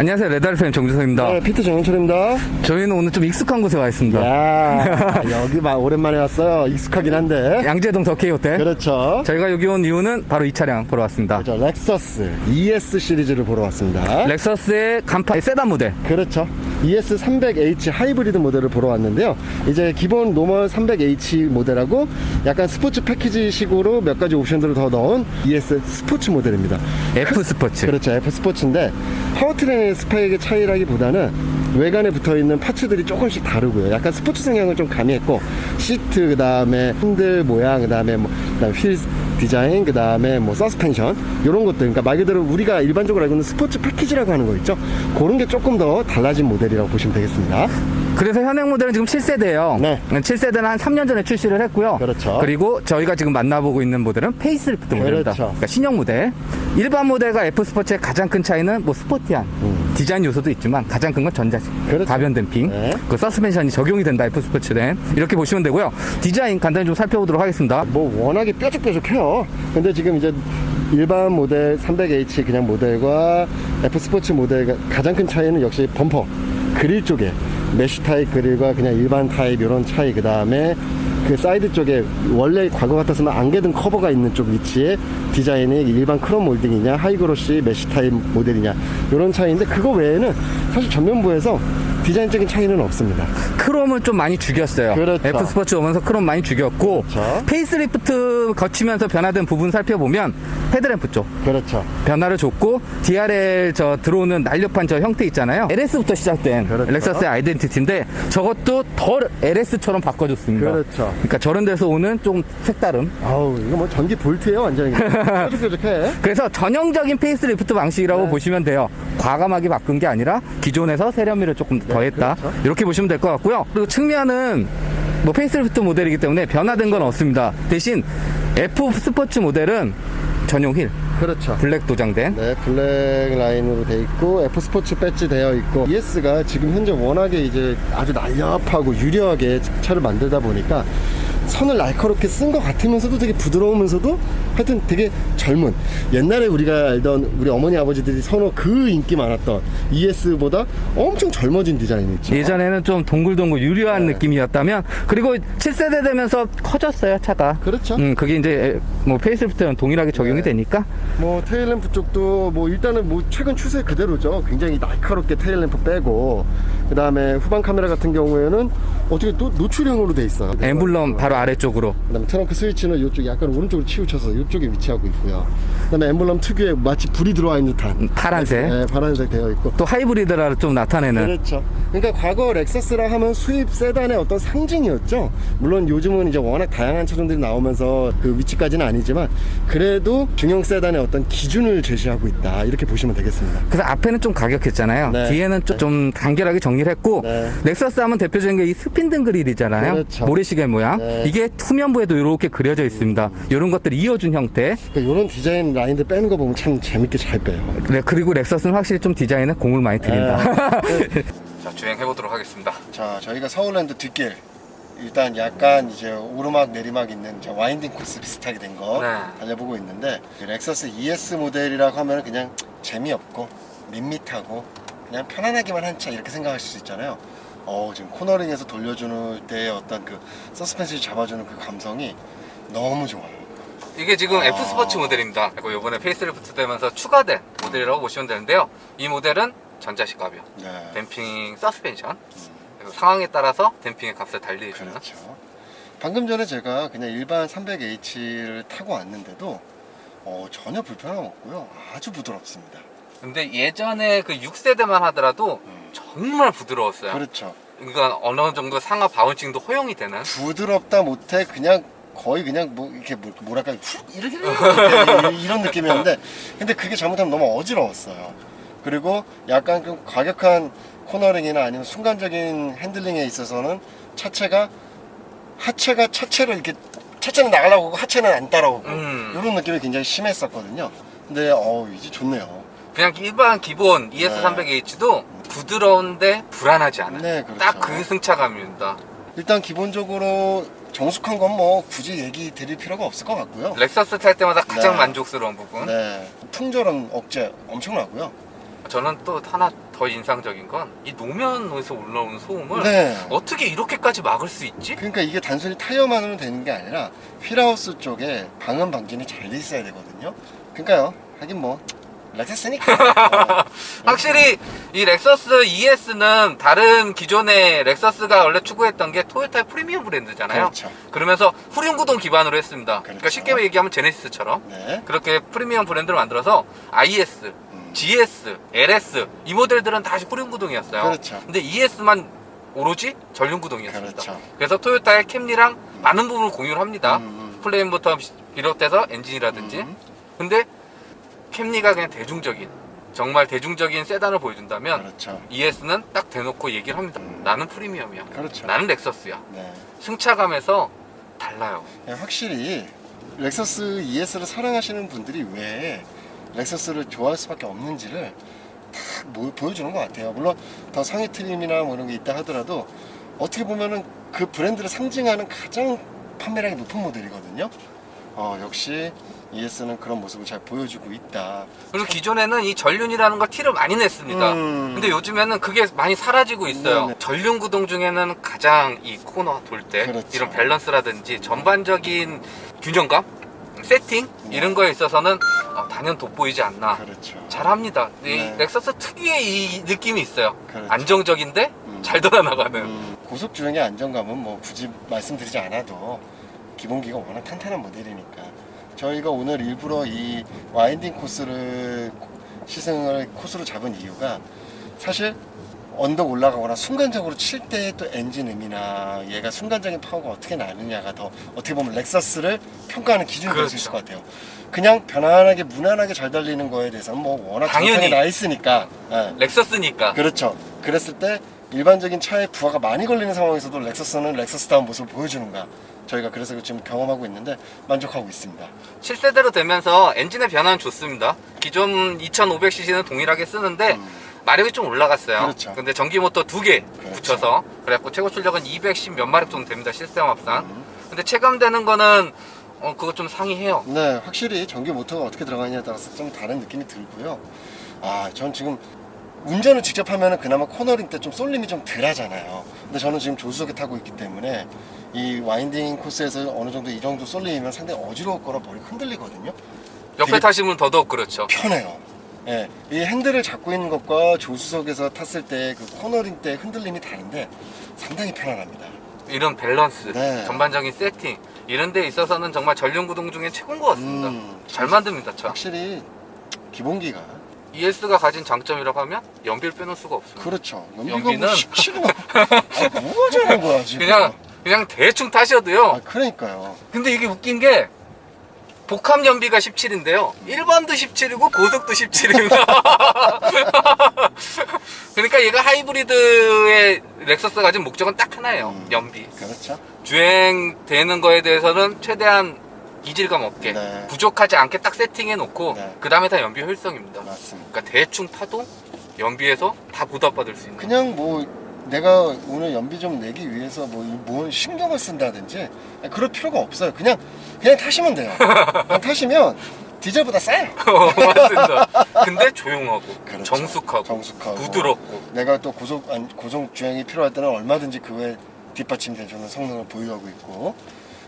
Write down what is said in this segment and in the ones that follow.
안녕하세요. 레드알펜 정주성입니다. 네, 피트 정영철입니다. 저희는 오늘 좀 익숙한 곳에 와 있습니다. 야, 여기 막 오랜만에 왔어요. 익숙하긴 한데. 양재동 더케이 호텔. 그렇죠. 저희가 여기 온 이유는 바로 이 차량 보러 왔습니다. 그렇죠. 렉서스 ES 시리즈를 보러 왔습니다. 렉서스의 간판 세단 모델. 그렇죠. ES 300H 하이브리드 모델을 보러 왔는데요. 이제 기본 노멀 300H 모델하고 약간 스포츠 패키지식으로 몇 가지 옵션들을 더 넣은 ES 스포츠 모델입니다. F 스포츠. 그렇죠. F 스포츠인데 파워트레인의 스펙의 차이라기보다는 외관에 붙어있는 파츠들이 조금씩 다르고요. 약간 스포츠 성향을 좀 가미했고, 시트, 그 다음에 핸들 모양, 그 다음에 휠 디자인, 그 다음에 서스펜션, 이런 것들. 그러니까 말 그대로 우리가 일반적으로 알고 있는 스포츠 패키지라고 하는 거 있죠. 그런 게 조금 더 달라진 모델이라고 보시면 되겠습니다. 그래서 현행 모델은 지금 7세대예요. 네. 7세대는 한 3년 전에 출시를 했고요. 그렇죠. 그리고 저희가 지금 만나보고 있는 모델은 페이스리프트 모델입니다. 그렇죠. 그러니까 신형 모델. 일반 모델과 F 스포츠의 가장 큰 차이는 스포티한 디자인 요소도 있지만 가장 큰 건 전자식. 그렇죠. 가변 댐핑. 네. 그 서스펜션이 적용이 된다. F 스포츠는. 이렇게 보시면 되고요. 디자인 간단히 좀 살펴보도록 하겠습니다. 워낙에 뾰족뾰족해요. 근데 지금 이제 일반 모델 300H 그냥 모델과 F 스포츠 모델 가장 큰 차이는 역시 범퍼 그릴 쪽에 메쉬 타입 그릴과 그냥 일반 타입 이런 차이, 그 다음에 그 사이드 쪽에 원래 과거 같았으면 안개등 커버가 있는 쪽 위치에 디자인이 일반 크롬 몰딩이냐 하이그로시 메쉬 타입 모델이냐 이런 차이인데, 그거 외에는 사실 전면부에서 디자인적인 차이는 없습니다. 크롬을 좀 많이 죽였어요. 그렇죠. F 스포츠 오면서 크롬 많이 죽였고, 그렇죠. 페이스리프트 거치면서 변화된 부분 살펴보면 헤드램프 쪽 그렇죠. 변화를 줬고, DRL 들어오는 날렵한 형태 있잖아요. LS부터 시작된 그렇죠. лек서스의 아이덴티티인데 저것도 더 LS처럼 바꿔줬습니다. 그렇죠. 그러니까 저런 데서 오는 좀 색다름. 아우, 이거 전기 볼트예요 완전히. 뾰족뾰족해. 그래서 전형적인 페이스리프트 방식이라고 네. 보시면 돼요. 과감하게 바꾼 게 아니라 기존에서 세련미를 조금 더했다. 그렇죠. 이렇게 보시면 될 것 같고요. 그리고 측면은 페이스리프트 모델이기 때문에 변화된 건 없습니다. 대신 F 스포츠 모델은 전용 휠 그렇죠. 블랙 도장된. 네, 블랙 라인으로 돼 있고 F 스포츠 배지 되어 있고, ES가 지금 현재 워낙에 이제 아주 날렵하고 유려하게 차를 만들다 보니까 선을 날카롭게 쓴 것 같으면서도 되게 부드러우면서도 하여튼 되게 젊은, 옛날에 우리가 알던 우리 어머니 아버지들이 선호 그 인기 많았던 ES보다 엄청 젊어진 디자인 있죠. 예전에는 좀 동글동글 유려한 네. 느낌이었다면, 그리고 7세대 되면서 커졌어요, 차가. 그렇죠. 그게 이제 페이스리프트랑 동일하게 적용이 네. 되니까. 테일램프 쪽도 일단은 최근 추세 그대로죠. 굉장히 날카롭게 테일램프 빼고, 그 다음에 후방 카메라 같은 경우에는 어떻게 또 노출형으로 돼 있어요. 엠블럼 바로 아래쪽으로. 그 다음에 트렁크 스위치는 이쪽 약간 오른쪽으로 치우쳐서 이쪽에 위치하고 있고요. 그 다음에 엠블럼 특유의 마치 불이 들어와 있는 듯한 파란색. 네, 파란색 되어 있고. 또 하이브리드라 좀 나타내는. 그렇죠. 그러니까 과거 렉서스라 하면 수입 세단의 어떤 상징이었죠. 물론 요즘은 이제 워낙 다양한 차종들이 나오면서 그 위치까지는 아니지만, 그래도 중형 세단의 어떤 기준을 제시하고 있다, 이렇게 보시면 되겠습니다. 그래서 앞에는 좀 가격했잖아요. 네. 뒤에는 좀 간결하게 정리를 했고, 네. 렉서스 하면 대표적인 게 이 스핀등 그릴이잖아요. 그렇죠. 모래시계 모양. 네. 이게 후면부에도 이렇게 그려져 있습니다. 이런 것들을 이어준 형태. 그러니까 이런 디자인 라인들 빼는 거 보면 참 재밌게 잘 빼요. 네, 그리고 렉서스는 확실히 좀 디자인에 공을 많이 들인다. 네. 자, 주행해보도록 하겠습니다. 자, 저희가 서울랜드 뒷길, 일단 약간 이제 오르막 내리막 있는 이제 와인딩 코스 비슷하게 된 거 네. 달려보고 있는데, 렉서스 ES 모델이라고 하면 그냥 재미없고 밋밋하고 그냥 편안하기만 한 차, 이렇게 생각하실 수 있잖아요. 지금 코너링에서 돌려주는 때의 어떤 그 서스펜스를 잡아주는 그 감성이 너무 좋아요. 이게 지금 F 스포츠 모델입니다. 그리고 이번에 페이스리프트 되면서 추가된 모델이라고 보시면 되는데요. 이 모델은 전자식 가변, 네. 댐핑 서스펜션, 그래서 상황에 따라서 댐핑의 값을 달리해주는. 그렇죠. 방금 전에 제가 그냥 일반 300H를 타고 왔는데도 전혀 불편함 없고요. 아주 부드럽습니다. 근데 예전에 그 6세대만 하더라도 정말 부드러웠어요. 그렇죠. 그러니까 어느 정도 상하 바운싱도 허용이 되는. 부드럽다 못해 그냥 거의 그냥 이렇게 뭐랄까 이렇게 이런 느낌이었는데, 근데 그게 잘못하면 너무 어지러웠어요. 그리고 약간 좀 과격한 코너링이나 아니면 순간적인 핸들링에 있어서는 하체가 차체를 이렇게, 차체는 나가려고 하고 하체는 안 따라오고 이런 느낌이 굉장히 심했었거든요. 근데 이제 좋네요. 그냥 일반 기본 ES300H도 부드러운데 불안하지 않아요. 네, 그렇죠. 딱 그 승차감입니다. 일단 기본적으로 정숙한 건 굳이 얘기 드릴 필요가 없을 것 같고요. 렉서스 탈 때마다 가장 네. 만족스러운 부분. 네, 풍절은 억제 엄청나고요. 저는 또 하나 더 인상적인 건 이 노면에서 올라오는 소음을 네. 어떻게 이렇게까지 막을 수 있지? 그러니까 이게 단순히 타이어만으로 되는 게 아니라 휠하우스 쪽에 방음 방진이 잘 돼 있어야 되거든요. 그러니까요. 하긴 뭐 렉서스니까. 확실히 이 렉서스 ES는 다른 기존의 렉서스가 원래 추구했던 게 토요타의 프리미엄 브랜드잖아요. 그렇죠. 그러면서 후륜구동 기반으로 했습니다. 그러니까 그렇죠. 쉽게 얘기하면 제네시스처럼 네. 그렇게 프리미엄 브랜드를 만들어서 IS, GS, LS 이 모델들은 다시 후륜구동이었어요. 그렇죠. 근데 ES만 오로지 전륜구동이었습니다. 그렇죠. 그래서 토요타의 캠리랑 많은 부분을 공유를 합니다. 플레임부터 비롯해서 엔진이라든지. 음. 근데 캠리가 그냥 대중적인 정말 대중적인 세단을 보여준다면 그렇죠. ES는 딱 대놓고 얘기를 합니다. 나는 프리미엄이야. 그렇죠. 나는 렉서스야. 네. 승차감에서 달라요. 네, 확실히 렉서스 ES를 사랑하시는 분들이 왜 렉서스를 좋아할 수밖에 없는지를 다 보여주는 것 같아요. 물론 더 상위 트림이나 뭐 이런 게 있다 하더라도 어떻게 보면은 그 브랜드를 상징하는 가장 판매량이 높은 모델이거든요. 역시 ES는 그런 모습을 잘 보여주고 있다. 그리고 기존에는 이 전륜이라는 걸 티를 많이 냈습니다. 근데 요즘에는 그게 많이 사라지고 있어요. 네네. 전륜 구동 중에는 가장 이 코너 돌 때 그렇죠. 이런 밸런스라든지 전반적인 균형감, 세팅 네. 이런 거에 있어서는 단연 돋보이지 않나. 그렇죠. 잘합니다. 이 네. 렉서스 특유의 이 느낌이 있어요. 그렇죠. 안정적인데 잘 돌아나가는. 고속 주행의 안정감은 뭐 굳이 말씀드리지 않아도 기본기가 워낙 탄탄한 모델이니까 저희가 오늘 일부러 이 와인딩 코스를 시승을 코스로 잡은 이유가 사실 언덕 올라가거나 순간적으로 칠 때 또 엔진 음이나 얘가 순간적인 파워가 어떻게 나느냐가 더 어떻게 보면 렉서스를 평가하는 기준이 될 수 있을 것 같아요. 그냥 편안하게 무난하게 잘 달리는 거에 대해서는 뭐 워낙 당연히. 정상이 나 있으니까 렉서스니까. 그렇죠. 그랬을 때 일반적인 차에 부하가 많이 걸리는 상황에서도 렉서스는 렉서스다운 모습을 보여주는가 저희가 그래서 지금 경험하고 있는데 만족하고 있습니다. 7세대로 되면서 엔진의 변화는 좋습니다. 기존 2500cc는 동일하게 쓰는데 마력이 좀 올라갔어요. 그렇죠. 근데 전기 모터 2개 그렇죠. 붙여서 그래갖고 최고 출력은 210 몇 마력 정도 됩니다. 시스템 합산. 근데 체감되는 거는 그거 좀 상이해요. 네, 확실히 전기 모터가 어떻게 들어가느냐에 따라서 좀 다른 느낌이 들고요. 전 지금 운전을 직접 하면은 그나마 코너링 때 좀 쏠림이 좀 덜 하잖아요. 근데 저는 지금 조수석에 타고 있기 때문에 이 와인딩 코스에서 어느 정도 이 정도 쏠림이면 상당히 어지러웠거나 머리가 흔들리거든요. 옆에 되게 타시면 더더욱 그렇죠. 편해요. 예, 이 핸들을 잡고 있는 것과 조수석에서 탔을 때 그 코너링 때 흔들림이 다른데 상당히 편안합니다. 이런 밸런스, 네. 전반적인 세팅 이런 데 있어서는 정말 전륜 구동 중에 최고인 것 같습니다. 잘 만듭니다, 차. 확실히 기본기가 ES가 가진 장점이라고 하면 연비를 빼놓을 수가 없습니다. 그렇죠. 연비는 뭐 쉽지가 뭐가 잘한 거야 지금. 그냥 대충 타셔도요. 그러니까요. 근데 이게 웃긴 게 복합 연비가 17인데요. 일반도 17이고 고속도 17입니다. 그러니까 얘가 하이브리드의 렉서스가 가진 목적은 딱 하나예요. 연비. 그렇죠. 주행되는 거에 대해서는 최대한 이질감 없게 네. 부족하지 않게 딱 세팅해 놓고 네. 그 다음에 다 연비 효율성입니다. 맞습니다. 그러니까 대충 타도 연비에서 다 보답받을 수 있는. 그냥 뭐 내가 오늘 연비 좀 내기 위해서 뭐 신경을 쓴다든지 그럴 필요가 없어요. 그냥 타시면 돼요. 그냥 타시면 디젤보다 싸요. 맞습니다. 근데 조용하고 그렇죠. 정숙하고 부드럽고. 내가 또 고속 주행이 필요할 때는 얼마든지 그 외에 뒷받침돼주는 성능을 보유하고 있고.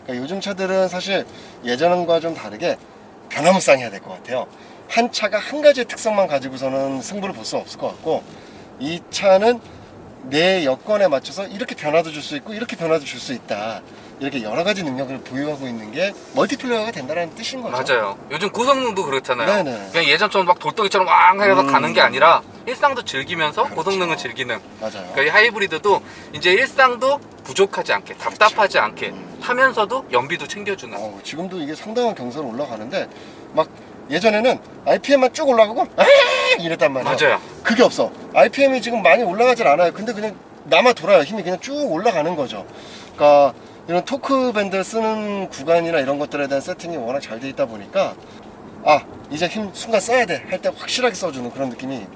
그러니까 요즘 차들은 사실 예전과 좀 다르게 변화무쌍해야 될 것 같아요. 한 차가 한 가지의 특성만 가지고서는 승부를 볼 수는 없을 것 같고 이 차는 내 여건에 맞춰서 이렇게 변화도 줄 수 있고 이렇게 변화도 줄 수 있다. 이렇게 여러 가지 능력을 보유하고 있는 게 멀티플레이어가 된다는 뜻인 거죠. 맞아요. 요즘 고성능도 그렇잖아요. 네네. 그냥 예전처럼 막 돌덩이처럼 왕 해서 가는 게 아니라 일상도 즐기면서 그렇죠. 고성능을 즐기는. 맞아요. 그러니까 이 하이브리드도 이제 일상도 부족하지 않게 답답하지 않게 하면서도 연비도 챙겨주는. 지금도 이게 상당한 경사로 올라가는데 막 예전에는 RPM만 쭉 올라가고 이랬단 말이에요. 맞아요. 그게 없어. RPM이 지금 많이 올라가질 않아요. 근데 그냥 남아 돌아요. 힘이 그냥 쭉 올라가는 거죠. 그러니까 이런 토크 밴드 쓰는 구간이나 이런 것들에 대한 세팅이 워낙 잘 돼 있다 보니까 이제 힘 순간 써야 돼 할 때 확실하게 써주는 그런 느낌이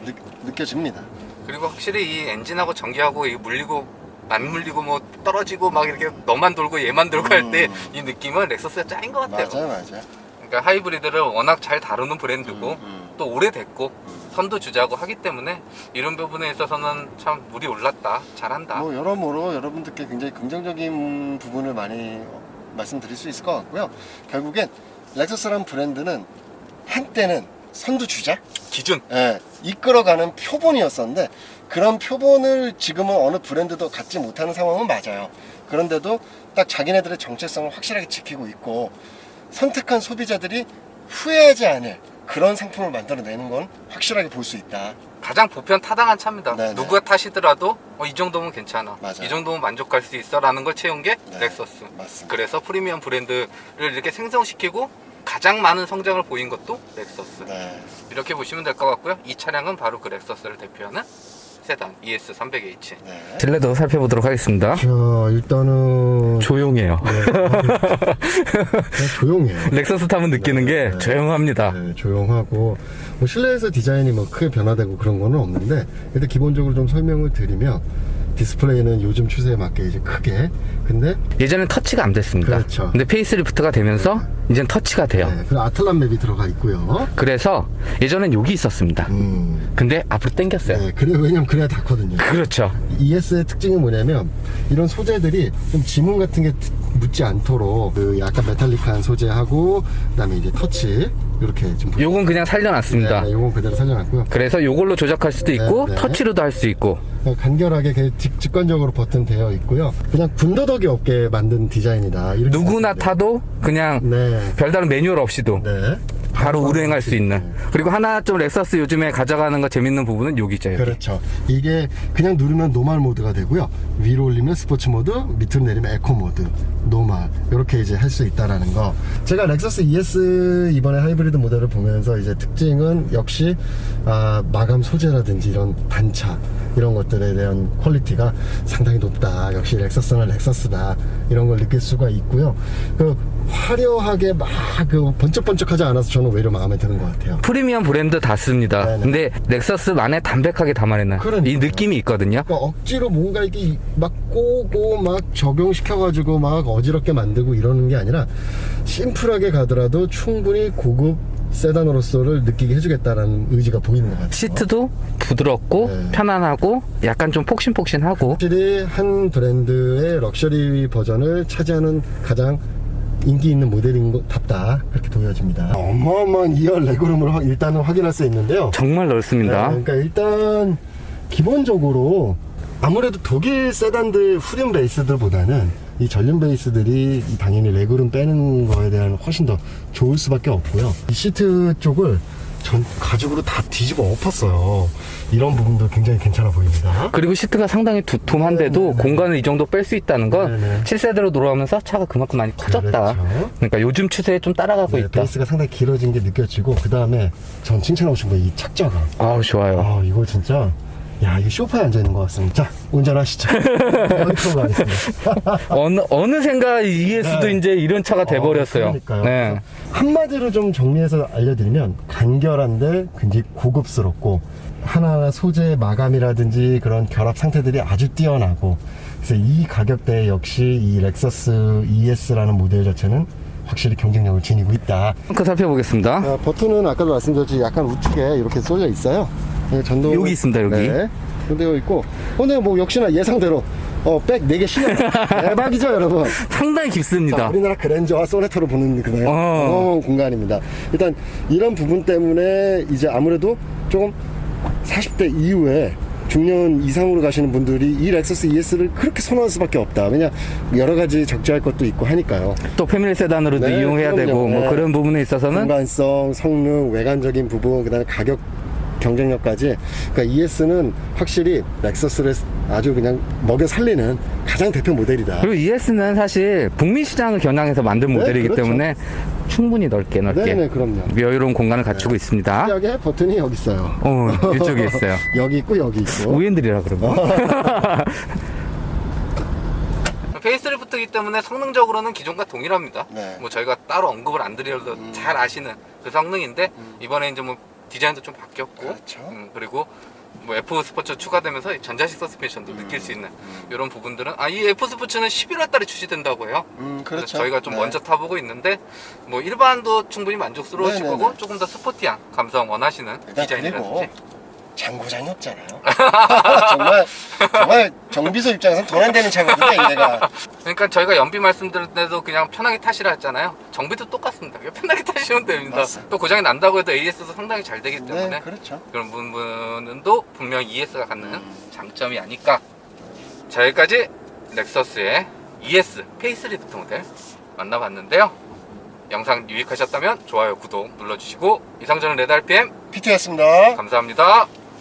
느껴집니다. 그리고 확실히 이 엔진하고 전기하고 이 물리고 맞물리고 뭐 떨어지고 막 이렇게 너만 돌고 얘만 돌고 할 때 이 느낌은 렉서스가 짱인 것 같아요. 맞아요. 그러니까 하이브리드를 워낙 잘 다루는 브랜드고 또 오래됐고 선두 주자고 하기 때문에 이런 부분에 있어서는 참 물이 올랐다, 잘한다. 뭐 여러모로 여러분들께 굉장히 긍정적인 부분을 많이 말씀드릴 수 있을 것 같고요. 결국엔 렉서스라는 브랜드는 한때는 선두주자? 기준. 예, 이끌어가는 표본이었었는데 그런 표본을 지금은 어느 브랜드도 갖지 못하는 상황은 맞아요. 그런데도 딱 자기네들의 정체성을 확실하게 지키고 있고 선택한 소비자들이 후회하지 않을 그런 상품을 만들어내는 건 확실하게 볼 수 있다. 가장 보편 타당한 차입니다. 네네. 누가 타시더라도 이 정도면 괜찮아. 맞아요. 이 정도면 만족할 수 있어 라는 걸 채운 게 네, 렉서스. 맞습니다. 그래서 프리미엄 브랜드를 이렇게 생성시키고 가장 많은 성장을 보인 것도 렉서스. 네. 이렇게 보시면 될 것 같고요. 이 차량은 바로 그 렉서스를 대표하는 세단 ES300H. 네. 실내도 살펴보도록 하겠습니다. 자, 일단은 조용해요. 그냥 조용해요. 렉서스 타면 느끼는 게 네. 조용합니다. 네, 조용하고 뭐 실내에서 디자인이 뭐 크게 변화되고 그런 거는 없는데 일단 기본적으로 좀 설명을 드리면 디스플레이는 요즘 추세에 맞게 이제 크게 근데 예전엔 터치가 안 됐습니다. 그렇죠. 근데 페이스리프트가 되면서 이제는 터치가 돼요. 네, 그 아틀란 맵이 들어가 있고요. 그래서 예전엔 여기 있었습니다. 근데 앞으로 당겼어요. 네, 그래 왜냐면 그래야 닿거든요. 그렇죠. ES의 특징이 뭐냐면 이런 소재들이 좀 지문 같은 게 묻지 않도록 그 약간 메탈릭한 소재하고 그다음에 이제 터치 이렇게 좀 요건 그냥 살려놨습니다. 네, 요건 그대로 살려놨고요. 그래서 요걸로 조작할 수도 있고 네, 네. 터치로도 할 수 있고. 간결하게 직관적으로 버튼 되어 있고요. 그냥 군더더기 없게 만든 디자인이다. 이렇게 누구나 생각해요. 타도 그냥 네. 별다른 매뉴얼 없이도 네. 바로 운행할 수 있는. 그리고 하나 좀 렉서스 요즘에 가져가는 거 재밌는 부분은 여기죠. 여기. 그렇죠. 이게 그냥 누르면 노멀 모드가 되고요. 위로 올리면 스포츠 모드, 밑으로 내리면 에코 모드, 노멀 이렇게 이제 할 수 있다라는 거. 제가 렉서스 ES 이번에 하이브리드 모델을 보면서 이제 특징은 역시 마감 소재라든지 이런 단차 이런 것들에 대한 퀄리티가 상당히 높다. 역시 렉서스는 렉서스다. 이런 걸 느낄 수가 있고요. 그 화려하게 막 그 번쩍번쩍하지 않아서 저는 오히려 마음에 드는 것 같아요. 프리미엄 브랜드답습니다. 네네. 근데 렉서스만의 담백하게 담아내는 그러니까요. 이 느낌이 있거든요. 그러니까 억지로 뭔가 이렇게 막 꼬고 막 적용시켜가지고 막 어지럽게 만들고 이러는 게 아니라 심플하게 가더라도 충분히 고급 세단으로서를 느끼게 해주겠다라는 의지가 보이는 것 같아요. 시트도 부드럽고 네. 편안하고 약간 좀 폭신폭신하고. 확실히 한 브랜드의 럭셔리 버전을 차지하는 가장 인기 있는 모델인 것답다 그렇게 보여집니다. 어마어마한 2열 레그룸을 일단은 확인할 수 있는데요. 정말 넓습니다. 네, 그러니까 일단 기본적으로 아무래도 독일 세단들 후륜 베이스들보다는 이 전륜 베이스들이 당연히 레그룸 빼는 거에 대한 훨씬 더 좋을 수밖에 없고요. 이 시트 쪽을 전 가죽으로 다 뒤집어 엎었어요. 이런 부분도 굉장히 괜찮아 보입니다. 그리고 시트가 상당히 두툼한데도 네네네. 공간을 이 정도 뺄 수 있다는 건 네네. 7세대로 돌아오면서 차가 그만큼 많이 커졌다. 그렇죠. 그러니까 요즘 추세에 좀 따라가고 네, 있다. 베이스가 상당히 길어진 게 느껴지고 그 다음에 전 칭찬하고 싶은 건 이 착자감. 아우 좋아요. 이거 진짜 야 이게 소파에 앉아 있는 것 같습니다. 자 운전하시죠. 어디로 가겠습니다. 어느샌가 ES도 네. 이제 이런 차가 돼버렸어요. 그러니까요. 네. 한마디로 좀 정리해서 알려드리면 간결한데 굉장히 고급스럽고 하나하나 소재 마감이라든지 그런 결합 상태들이 아주 뛰어나고 그래서 이 가격대에 역시 이 렉서스 ES라는 모델 자체는 확실히 경쟁력을 지니고 있다. 그 살펴보겠습니다. 버튼은 아까도 말씀드렸지 약간 우측에 이렇게 쏠려 있어요. 전동 여기 있습니다, 여기. 네. 되어 있고 근데 뭐 역시나 예상대로 백 4개 실려 대박이죠 여러분. 상당히 깊습니다. 자, 우리나라 그랜저와 소네타로 보는 그런 공간입니다. 일단 이런 부분 때문에 이제 아무래도 조금 40대 이후에 중년 이상으로 가시는 분들이 이 렉서스 ES를 그렇게 선호할 수밖에 없다. 왜냐 여러 가지 적재할 것도 있고 하니까요. 또 패밀리 세단으로도 네, 이용해야 그럼요. 되고 뭐 네. 그런 부분에 있어서는 공간성, 성능, 외관적인 부분, 그다음에 가격 경쟁력까지. 그러니까 ES는 확실히 렉서스를 아주 그냥 먹여 살리는 가장 대표 모델이다. 그리고 ES는 사실 북미 시장을 겨냥해서 만든 모델이기 그렇죠. 때문에 충분히 넓게 네네 그럼요. 여유로운 공간을 갖추고 있습니다. 여기 버튼이 여기 있어요. 이쪽에 있어요. 여기 있고 여기 있고. 우엔들이라 그러고. 페이스리프트이기 때문에 성능적으로는 기존과 동일합니다. 네. 뭐 저희가 따로 언급을 안 드려도 잘 아시는 그 성능인데 이번에 이제 뭐 디자인도 좀 바뀌었고 그렇죠. 그리고 뭐 F 스포츠 추가되면서 전자식 서스펜션도 느낄 수 있는 이런 부분들은 이 F 스포츠는 11월 달에 출시된다고 해요. 그렇죠. 그래서 저희가 좀 네. 먼저 타보고 있는데 뭐 일반도 충분히 만족스러우실 네네네. 거고 조금 더 스포티한 감성 원하시는 일단 디자인이라든지 그리고 장고장이 없잖아요. 정말 정비소 입장에서는 돈 안 되는 차거든요, 얘가. 그러니까 저희가 연비 말씀드릴 때도 그냥 편하게 타시라 했잖아요. 정비도 똑같습니다. 그냥 편하게 타시면 됩니다. 맞습니다. 또 고장이 난다고 해도 AS도 상당히 잘 되기 때문에 네, 그렇죠. 그런 부분도 분명히 ES가 갖는 장점이 아닐까. 자, 여기까지 렉서스의 ES 페이스리프트 모델 만나봤는데요. 영상 유익하셨다면 좋아요, 구독 눌러주시고 이상 저는 레드 RPM 피트였습니다. 감사합니다.